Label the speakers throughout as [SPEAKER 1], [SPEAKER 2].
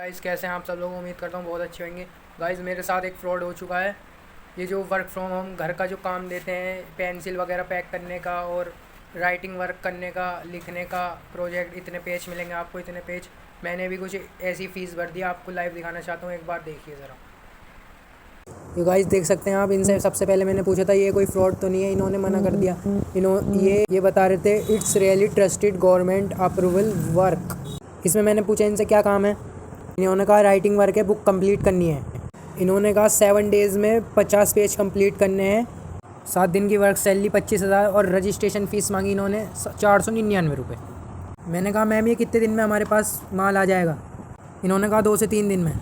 [SPEAKER 1] Guys कैसे हैं आप सब लोग। उम्मीद करता हूँ बहुत अच्छे होंगे। गाइस मेरे साथ एक फ्रॉड हो चुका है। ये जो वर्क फ्रॉम होम घर का जो काम देते हैं, पेंसिल वगैरह पैक करने का और राइटिंग वर्क करने का, लिखने का प्रोजेक्ट, इतने पेज मिलेंगे आपको, इतने पेज। मैंने भी कुछ ऐसी फ़ीस भर दी, आपको लाइव दिखाना चाहता हूँ, एक बार देखिए ज़रा। ये गाइस देख सकते हैं आप। इनसे सबसे पहले मैंने पूछा था ये कोई फ्रॉड तो नहीं है, इन्होंने मना कर दिया। ये बता रहे थे it's really trusted government approval work. इसमें मैंने पूछा इनसे क्या काम है, इन्होंने कहा राइटिंग वर्क है, बुक कंप्लीट करनी है। इन्होंने कहा 7 डेज़ में 50 पेज कंप्लीट करने हैं। 7 दिन की वर्क सैलरी 25,000 और रजिस्ट्रेशन फ़ीस मांगी इन्होंने 499 रुपये। मैंने कहा मैम ये कितने दिन में हमारे पास माल आ जाएगा? इन्होंने कहा 2 से 3 दिन में।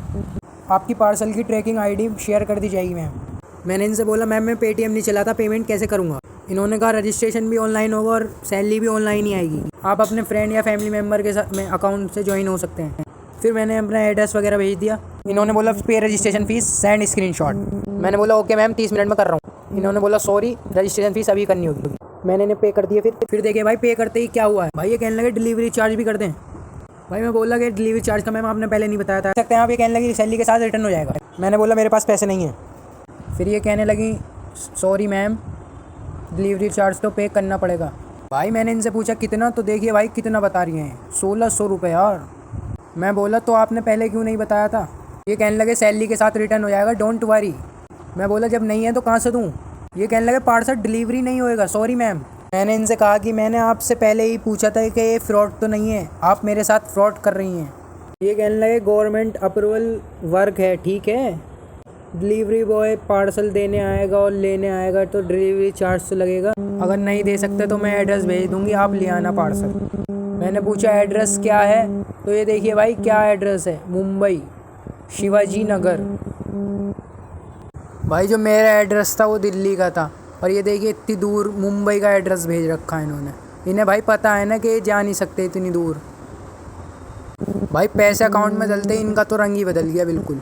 [SPEAKER 1] आपकी पार्सल की ट्रैकिंग आईडी शेयर कर दी जाएगी मैम। मैंने इनसे बोला मैम मैं पेटीएम नहीं चलाता, पेमेंट कैसे करूँगा? इन्होंने कहा रजिस्ट्रेशन भी ऑनलाइन होगा और सैलरी भी ऑनलाइन ही आएगी, आप अपने फ्रेंड या फैमिली मेम्बर के साथ में अकाउंट से ज्वाइन हो सकते हैं। फिर मैंने अपना एड्रेस वगैरह भेज दिया। इन्होंने बोला पे रजिस्ट्रेशन फ़ीस सेंड स्क्रीनशॉट। मैंने बोला ओके मैम 30 मिनट में कर रहा हूँ। इन्होंने बोला सॉरी रजिस्ट्रेशन फ़ीस अभी करनी होगी। मैंने इन्हें पे कर दिया। फिर देखिए भाई पे करते ही क्या हुआ है भाई, ये कहने लगे डिलीवरी चार्ज भी कर दें। भाई मैं बोला कि डिलीवरी चार्ज का मैम आपने पहले नहीं बताया था। सकते हैं आप, ये कहने लगी सैलरी के साथ रिटर्न हो जाएगा। मैंने बोला मेरे पास पैसे नहीं हैं। फिर ये कहने लगी सॉरी मैम डिलीवरी चार्ज तो पे करना पड़ेगा। भाई मैंने इनसे पूछा कितना, तो देखिए भाई कितना बता रही हैं, 1600 रुपये यार। मैं बोला तो आपने पहले क्यों नहीं बताया था? ये कहने लगे सैलरी के साथ रिटर्न हो जाएगा, डोंट वरी। मैं बोला जब नहीं है तो कहाँ से दूँ? ये कहने लगे पार्सल डिलीवरी नहीं होएगा, सॉरी मैम। मैंने इनसे कहा कि मैंने आपसे पहले ही पूछा था कि ये फ्रॉड तो नहीं है, आप मेरे साथ फ्रॉड कर रही हैं। ये कहने लगे गवर्नमेंट अप्रूवल वर्क है, ठीक है, डिलीवरी बॉय पार्सल देने आएगा और लेने आएगा तो डिलीवरी चार्ज तो लगेगा, अगर नहीं दे सकते तो मैं एड्रेस भेज दूँगी, आप ले आना पार्सल। मैंने पूछा एड्रेस क्या है, तो ये देखिए भाई क्या एड्रेस है, मुंबई शिवाजी नगर। भाई जो मेरा एड्रेस था वो दिल्ली का था, और ये देखिए इतनी दूर मुंबई का एड्रेस भेज रखा है इन्होंने। इन्हें भाई पता है ना कि जा नहीं सकते इतनी दूर। भाई पैसे अकाउंट में डलते ही इनका तो रंग ही बदल गया बिल्कुल।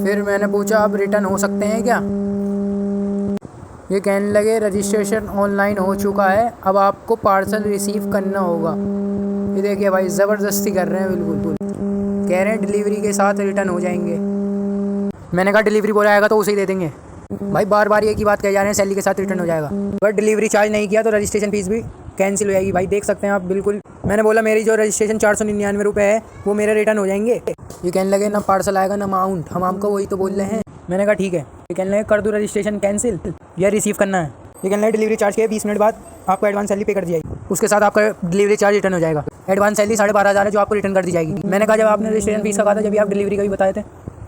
[SPEAKER 1] फिर मैंने पूछा अब रिटर्न हो सकते हैं क्या? ये कहने लगे रजिस्ट्रेशन ऑनलाइन हो चुका है, अब आपको पार्सल रिसीव करना होगा। ये देखिए भाई ज़बरदस्ती कर रहे हैं बिल्कुल, कह रहे हैं डिलीवरी के साथ रिटर्न हो जाएंगे। मैंने कहा डिलीवरी बॉय आएगा तो उसे ही दे देंगे। भाई बार बार एक ही बात कह जा रहे हैं सैलरी के साथ रिटर्न हो जाएगा, बट डिलीवरी चार्ज नहीं किया तो रजिस्ट्रेशन फ़ीस भी कैंसिल हो जाएगी। भाई देख सकते हैं आप बिल्कुल। मैंने बोला मेरी जो रजिस्ट्रेशन 499 रुपये है वो मेरे रिटर्न हो जाएंगे। ये कहने लगे ना पार्सल आएगा ना अमाउंट, हम आपको वही तो बोल रहे हैं। मैंने कहा ठीक है। ये कहने लगे कर दूँ रजिस्ट्रेशन कैंसिल या रिसीव करना है? ये कहने लगे डिलीवरी चार्ज के 20 मिनट बाद आपको एडवांस सैलरी पे कर दी जाएगी, उसके साथ आपका डिलीवरी चार्ज रिटर्न हो जाएगा। एडवांस सैलरी 12,500 है जो आपको रिटर्न कर दी जाएगी। मैंने कहा जब आपने रजिस्ट्रेशन फीस का कहा था, जब आप डिलीवरी का भी बताए थे,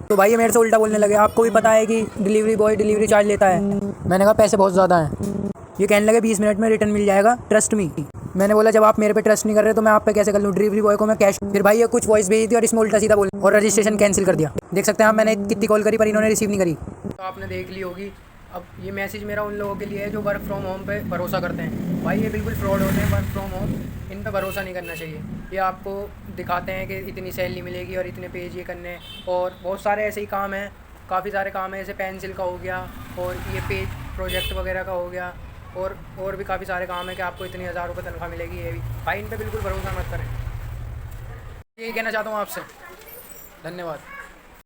[SPEAKER 1] तो भाई ये मेरे से उल्टा बोलने लगे, आपको भी पता है कि डिलीवरी बॉय डिलीवरी चार्ज लेता है। मैंने कहा पैसे बहुत ज़्यादा हैं। ये कहने लगे 20 मिनट में रिटर्न मिल जाएगा, ट्रस्ट मी। मैंने बोला जब आप मेरे पे ट्रस्ट नहीं कर रहे तो मैं आप पे कैसे कर लूँ? डिलीवरी बॉय को मैं कैश। फिर भाई ये कुछ वॉइस भेजी थी और इसमें उल्टा सीधा बोल और रजिस्ट्रेशन कैंसिल कर दिया। देख सकते हैं आप, मैंने कितनी कॉल करी पर इन्होंने रिसीव नहीं करी। तो आपने देख ली होगी। अब ये मैसेज मेरा उन लोगों के लिए है जो वर्क फ्रॉम होम पे भरोसा करते हैं। भाई ये बिल्कुल फ्रॉड होते हैं वर्क फ्रॉम होम, इन पे भरोसा नहीं करना चाहिए। ये आपको दिखाते हैं कि इतनी सैलरी मिलेगी और इतने पेज ये करने, और बहुत सारे ऐसे ही काम हैं, काफ़ी सारे काम हैं, जैसे पेंसिल का हो गया और ये पेज प्रोजेक्ट वगैरह का हो गया, और भी काफ़ी सारे काम है कि आपको इतनी 1000 रुपये तनख्वाह मिलेगी। ये भी भाई इन पे बिल्कुल भरोसा मत करें। यही कहना चाहता हूँ आपसे। धन्यवाद।